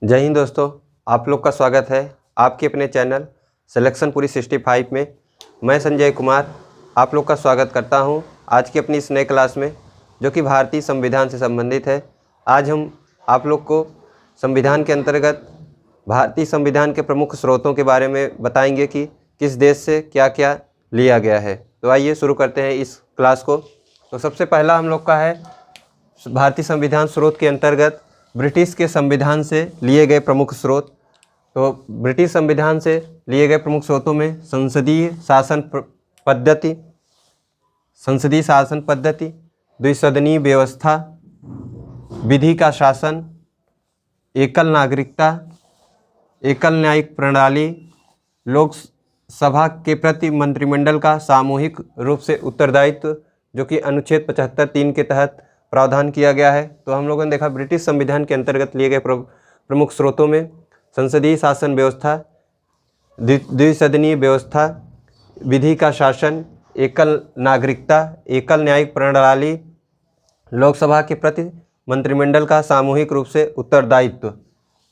जय हिंद दोस्तों, आप लोग का स्वागत है आपके अपने चैनल सिलेक्शन पूरी 65 में। मैं संजय कुमार आप लोग का स्वागत करता हूं आज की अपनी इस नए क्लास में, जो कि भारतीय संविधान से संबंधित है। आज हम आप लोग को संविधान के अंतर्गत भारतीय संविधान के प्रमुख स्रोतों के बारे में बताएंगे कि किस देश से क्या क्या लिया गया है। तो आइए शुरू करते हैं इस क्लास को। तो सबसे पहला हम लोग का है भारतीय संविधान स्रोत के अंतर्गत ब्रिटिश के संविधान से लिए गए प्रमुख स्रोत। तो ब्रिटिश संविधान से लिए गए प्रमुख स्रोतों में संसदीय शासन पद्धति, द्विसदनीय व्यवस्था, विधि का शासन, एकल नागरिकता, एकल न्यायिक प्रणाली, लोकसभा के प्रति मंत्रिमंडल का सामूहिक रूप से उत्तरदायित्व, जो कि अनुच्छेद 75(3) के तहत प्रावधान किया गया है। तो हम लोगों ने देखा ब्रिटिश संविधान के अंतर्गत लिए गए प्रमुख स्रोतों में संसदीय शासन व्यवस्था, द्विसदनीय व्यवस्था, विधि का शासन, एकल नागरिकता, एकल न्यायिक प्रणाली, लोकसभा के प्रति मंत्रिमंडल का सामूहिक रूप से उत्तरदायित्व।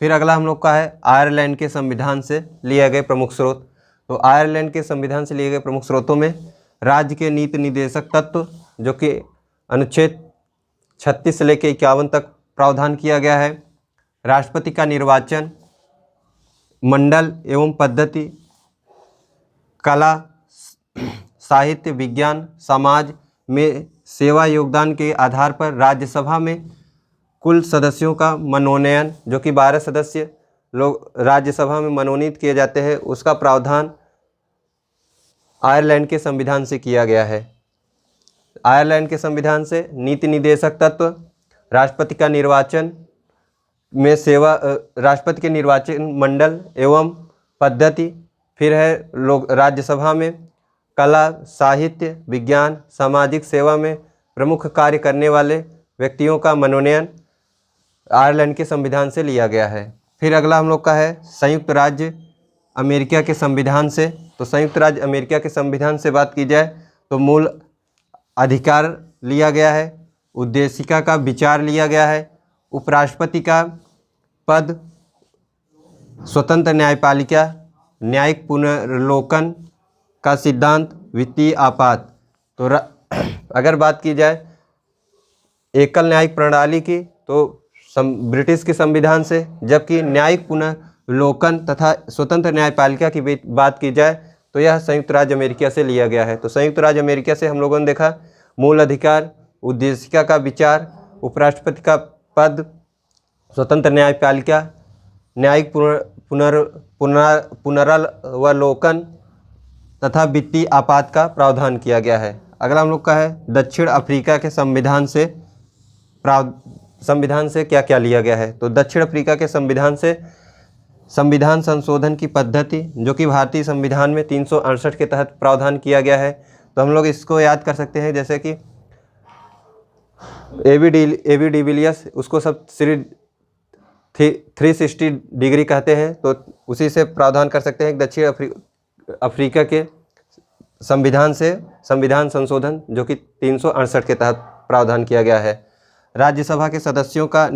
फिर अगला हम लोग का है आयरलैंड के संविधान से लिए गए प्रमुख स्रोत। तो आयरलैंड के संविधान से लिए गए प्रमुख स्रोतों में राज्य के नीति निर्देशक तत्व, जो कि अनुच्छेद 36 से लेकर 51 तक प्रावधान किया गया है, राष्ट्रपति का निर्वाचन, मंडल एवं पद्धति, कला, साहित्य, विज्ञान, समाज में सेवा योगदान के आधार पर राज्यसभा में कुल सदस्यों का मनोनयन, जो कि 12 सदस्य लोग राज्यसभा में मनोनीत किए जाते हैं, उसका प्रावधान आयरलैंड के संविधान से किया गया है। आयरलैंड के संविधान से नीति निर्देशक तत्व, राष्ट्रपति का निर्वाचन में सेवा, राष्ट्रपति के निर्वाचन मंडल एवं पद्धति, फिर है लोग राज्यसभा में कला, साहित्य, विज्ञान, सामाजिक सेवा में प्रमुख कार्य करने वाले व्यक्तियों का मनोनयन आयरलैंड के संविधान से लिया गया है। फिर अगला हम लोग का है संयुक्त राज्य अमेरिका के संविधान से। तो संयुक्त राज्य अमेरिका के संविधान से बात की जाए तो मूल अधिकार लिया गया है, उद्देशिका का विचार लिया गया है, उपराष्ट्रपति का पद, स्वतंत्र न्यायपालिका, न्यायिक पुनर्लोकन का सिद्धांत, वित्तीय आपात। तो अगर बात की जाए एकल न्यायिक प्रणाली की तो ब्रिटिश के संविधान से, जबकि न्यायिक पुनर्लोकन तथा स्वतंत्र न्यायपालिका की बात की जाए तो यह संयुक्त राज्य अमेरिका से लिया गया है। तो संयुक्त राज्य अमेरिका से हम लोगों ने देखा मूल अधिकार, उद्देशिका का विचार, उपराष्ट्रपति का पद, स्वतंत्र न्यायपालिका, न्यायिक पुनरावलोकन तथा वित्तीय आपात का प्रावधान किया गया है। अगला हम लोग का है दक्षिण अफ्रीका के संविधान से क्या क्या लिया गया है। तो दक्षिण अफ्रीका के संविधान से संविधान संशोधन की पद्धति, जो कि भारतीय संविधान में 368 के तहत प्रावधान किया गया है। तो हम लोग इसको याद कर सकते हैं, जैसे कि ए बी डिविलियर्स, उसको सब 360 डिग्री कहते हैं, तो उसी से प्रावधान कर सकते हैं दक्षिण अफ्रीका के संविधान से संविधान संशोधन, जो कि 368 के तहत प्रावधान किया गया है। राज्यसभा के सदस्यों का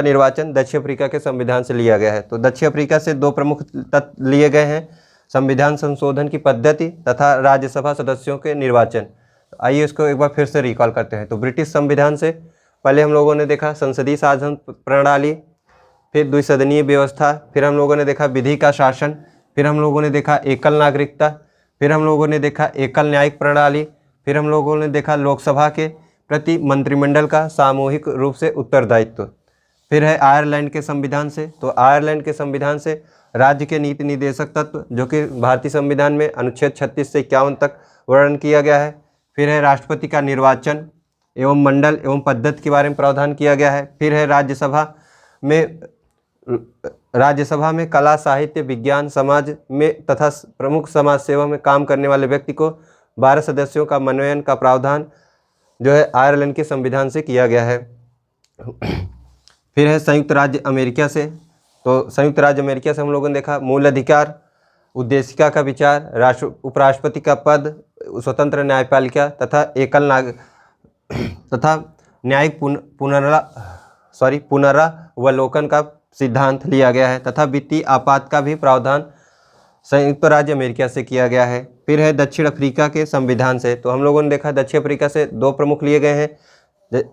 निर्वाचन दक्षिण अफ्रीका के संविधान से लिया गया है। तो दक्षिण अफ्रीका से दो प्रमुख तत्व लिए गए हैं, संविधान संशोधन की पद्धति तथा राज्यसभा सदस्यों के निर्वाचन। आइए इसको एक बार फिर से रिकॉल करते हैं। तो ब्रिटिश संविधान से पहले हम लोगों ने देखा संसदीय शासन प्रणाली, फिर द्विसदनीय व्यवस्था, फिर हम लोगों ने देखा विधि का शासन, फिर हम लोगों ने देखा एकल नागरिकता, फिर हम लोगों ने देखा एकल न्यायिक प्रणाली, फिर हम लोगों ने देखा लोकसभा के प्रति मंत्रिमंडल का सामूहिक रूप से उत्तरदायित्व। फिर है आयरलैंड के संविधान से। तो आयरलैंड के संविधान से राज्य के नीति निर्देशक तत्व, जो कि भारतीय संविधान में अनुच्छेद 36 से 51 तक वर्णन किया गया है। फिर है राष्ट्रपति का निर्वाचन एवं मंडल एवं पद्धति के बारे में प्रावधान किया गया है। फिर है राज्यसभा में कला, साहित्य, विज्ञान, समाज में तथा प्रमुख समाज सेवा में काम करने वाले व्यक्ति को 12 सदस्यों का मनोनयन का प्रावधान जो है आयरलैंड के संविधान से किया गया है। फिर है संयुक्त राज्य अमेरिका से। तो संयुक्त राज्य अमेरिका से हम लोगों ने देखा मूल अधिकार, उद्देशिका का विचार, उपराष्ट्रपति का पद, स्वतंत्र न्यायपालिका तथा न्यायिक पुनरावलोकन का सिद्धांत लिया गया है तथा वित्तीय आपात का भी प्रावधान संयुक्त राज्य अमेरिका से किया गया है। फिर है दक्षिण अफ्रीका के संविधान से, तो हम लोगों ने देखा दक्षिण अफ्रीका से दो प्रमुख लिए गए हैं।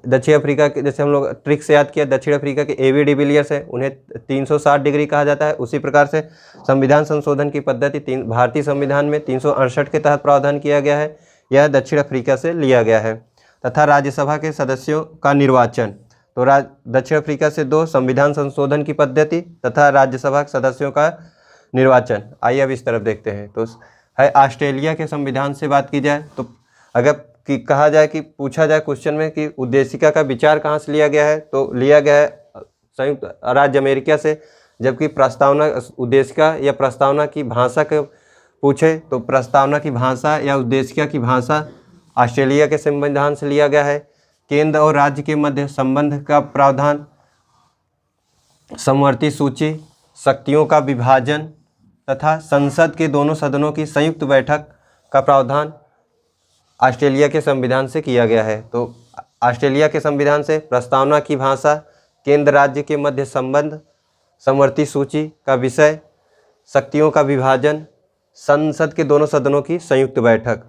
दक्षिण अफ्रीका के, जैसे हम लोग ट्रिक से याद किया, दक्षिण अफ्रीका के एवी डिविलियर्स है, उन्हें 360 डिग्री कहा जाता है। उसी प्रकार से संविधान संशोधन की पद्धति भारतीय संविधान में 368 के तहत प्रावधान किया गया है, यह दक्षिण अफ्रीका से लिया गया है। तथा राज्यसभा के सदस्यों का निर्वाचन, तो दक्षिण अफ्रीका से दो संविधान संशोधन की पद्धति तथा राज्यसभा के सदस्यों का निर्वाचन। आइए अब इस तरफ देखते हैं। तो है ऑस्ट्रेलिया के संविधान से बात की जाए तो अगर कि कहा जाए कि पूछा जाए क्वेश्चन में कि उद्देशिका का विचार कहाँ से लिया गया है, तो लिया गया है संयुक्त राज्य अमेरिका से। जबकि प्रस्तावना उद्देशिका या प्रस्तावना की भाषा के पूछे तो प्रस्तावना की भाषा या उद्देशिका की भाषा ऑस्ट्रेलिया के संविधान से लिया गया है। केंद्र और राज्य के मध्य संबंध का प्रावधान, समवर्ती सूची, शक्तियों का विभाजन तथा संसद के दोनों सदनों की संयुक्त बैठक का प्रावधान ऑस्ट्रेलिया के संविधान से किया गया है। तो ऑस्ट्रेलिया के संविधान से प्रस्तावना की भाषा, केंद्र राज्य के मध्य संबंध, समवर्ती सूची का विषय, शक्तियों का विभाजन, संसद के दोनों सदनों की संयुक्त बैठक।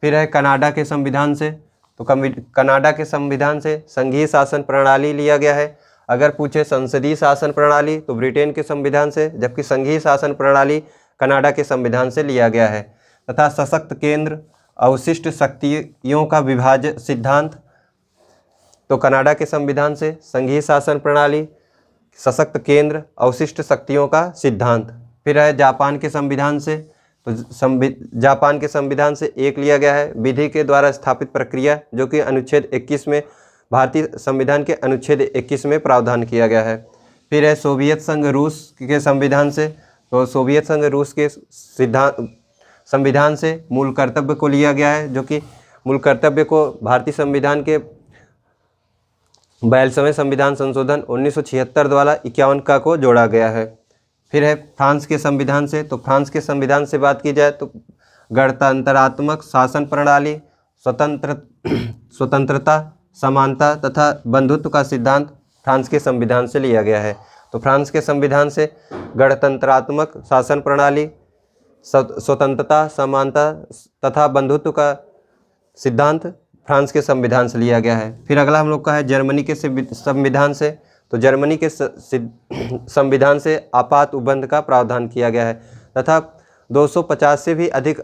फिर है कनाडा के संविधान से, तो कनाडा के संविधान से संघीय शासन प्रणाली लिया गया है। अगर पूछे संसदीय शासन प्रणाली तो ब्रिटेन के संविधान से, जबकि संघीय शासन प्रणाली कनाडा के संविधान से लिया गया है। तथा सशक्त केंद्र, अवशिष्ट शक्तियों का विभाजन सिद्धांत, तो कनाडा के संविधान से संघीय शासन प्रणाली, सशक्त केंद्र, अवशिष्ट शक्तियों का सिद्धांत। फिर है जापान के संविधान से, तो जापान के संविधान से एक लिया गया है विधि के द्वारा स्थापित प्रक्रिया, जो कि अनुच्छेद 21 में, भारतीय संविधान के अनुच्छेद 21 में प्रावधान किया गया है। फिर है सोवियत संघ रूस के संविधान से, तो सोवियत संघ रूस के संविधान से मूल कर्तव्य को लिया गया है, जो कि मूल कर्तव्य को भारतीय संविधान के 42वें संविधान संशोधन 1976 द्वारा 51 का को जोड़ा गया है। फिर है फ्रांस के संविधान से, तो फ्रांस के संविधान से बात की जाए तो गणतंत्रात्मक शासन प्रणाली, स्वतंत्रता, समानता तथा बंधुत्व का सिद्धांत फ्रांस के संविधान से लिया गया है। तो फ्रांस के संविधान से गणतंत्रात्मक शासन प्रणाली, स्वतंत्रता, समानता तथा बंधुत्व का सिद्धांत फ्रांस के संविधान से लिया गया है। फिर अगला हम लोग का है जर्मनी के संविधान से, तो जर्मनी के संविधान से आपात उपबंध का प्रावधान किया गया है तथा 250 से भी अधिक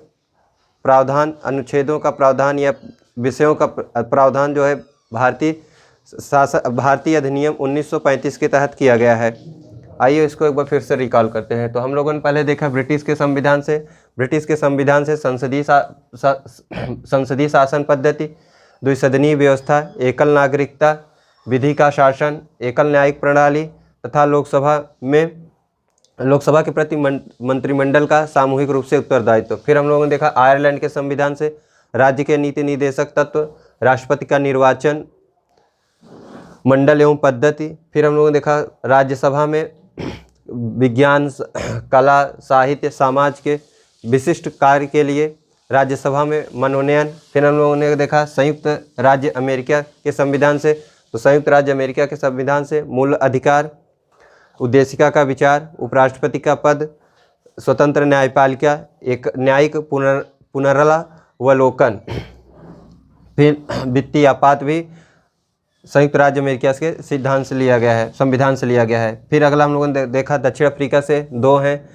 प्रावधान, अनुच्छेदों का प्रावधान या विषयों का प्रावधान जो है भारतीय अधिनियम 1935 के तहत किया गया है। आइए इसको एक बार फिर से रिकॉल करते हैं। तो हम लोगों ने पहले देखा ब्रिटिश के संविधान से, ब्रिटिश के संविधान से संसदीय शासन पद्धति, द्विसदनीय व्यवस्था, एकल नागरिकता, विधि का शासन, एकल न्यायिक प्रणाली तथा लोकसभा के प्रति मंत्रिमंडल का सामूहिक रूप से उत्तरदायित्व। फिर हम लोगों ने देखा आयरलैंड के संविधान से राज्य के नीति निर्देशक तत्व, राष्ट्रपति का निर्वाचन मंडल एवं पद्धति। फिर हम लोगों ने देखा राज्यसभा में विज्ञान, कला, साहित्य, समाज के विशिष्ट कार्य के लिए राज्यसभा में मनोनयन। फिर हम लोगों ने देखा संयुक्त राज्य अमेरिका के संविधान से, तो संयुक्त राज्य अमेरिका के संविधान से मूल अधिकार, उद्देशिका का विचार, उपराष्ट्रपति का पद, स्वतंत्र न्यायपालिका, एक न्यायिक पुनरावलोकन। फिर वित्तीय आपात भी संयुक्त राज्य अमेरिका के सिद्धांत से लिया गया है, संविधान से लिया गया है। फिर अगला हम लोगों ने देखा दक्षिण अफ्रीका से दो हैं,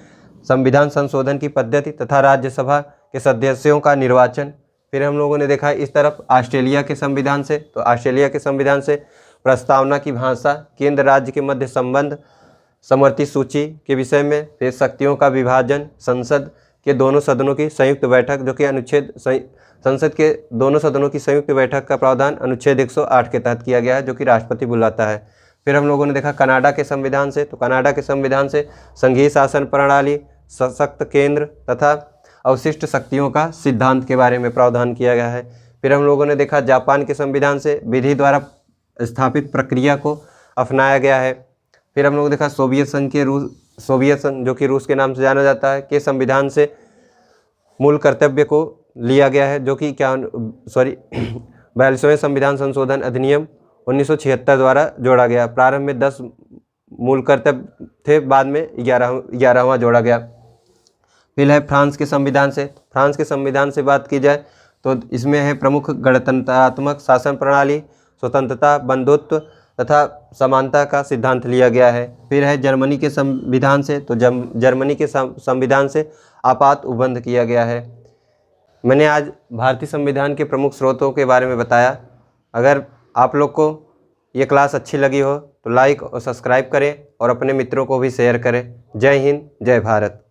संविधान संशोधन की पद्धति तथा राज्यसभा के सदस्यों का निर्वाचन। फिर हम लोगों ने देखा इस तरफ ऑस्ट्रेलिया के संविधान से, तो ऑस्ट्रेलिया के संविधान से प्रस्तावना की भाषा, केंद्र राज्य के मध्य संबंध, समवर्ती सूची के विषय में, फिर शक्तियों का विभाजन, संसद के दोनों सदनों की संयुक्त बैठक, जो कि संसद के दोनों सदनों की संयुक्त बैठक का प्रावधान अनुच्छेद 108 के तहत किया गया है, जो कि राष्ट्रपति बुलाता है। फिर हम लोगों ने देखा कनाडा के संविधान से, तो कनाडा के संविधान से संघीय शासन प्रणाली, सशक्त केंद्र तथा अवशिष्ट शक्तियों का सिद्धांत के बारे में प्रावधान किया गया है। फिर हम लोगों ने देखा जापान के संविधान से विधि द्वारा स्थापित प्रक्रिया को अपनाया गया है। फिर हम लोग देखा सोवियत संघ जो कि रूस के नाम से जाना जाता है, के संविधान से मूल कर्तव्य को लिया गया है, जो कि 42वें संविधान संशोधन अधिनियम 1976 द्वारा जोड़ा गया। प्रारंभ में 10 मूल कर्तव्य थे, बाद में 11वां जोड़ा गया। फिर है फ्रांस के संविधान से। फ्रांस के संविधान से बात की जाए तो इसमें है प्रमुख गणतंत्रात्मक शासन प्रणाली, स्वतंत्रता, बंधुत्व तथा समानता का सिद्धांत लिया गया है। फिर है जर्मनी के संविधान से, तो जर्मनी के संविधान से आपात उपबंध किया गया है। मैंने आज भारतीय संविधान के प्रमुख स्रोतों के बारे में बताया। अगर आप लोग को ये क्लास अच्छी लगी हो तो लाइक और सब्सक्राइब करें और अपने मित्रों को भी शेयर करें। जय हिंद, जय भारत।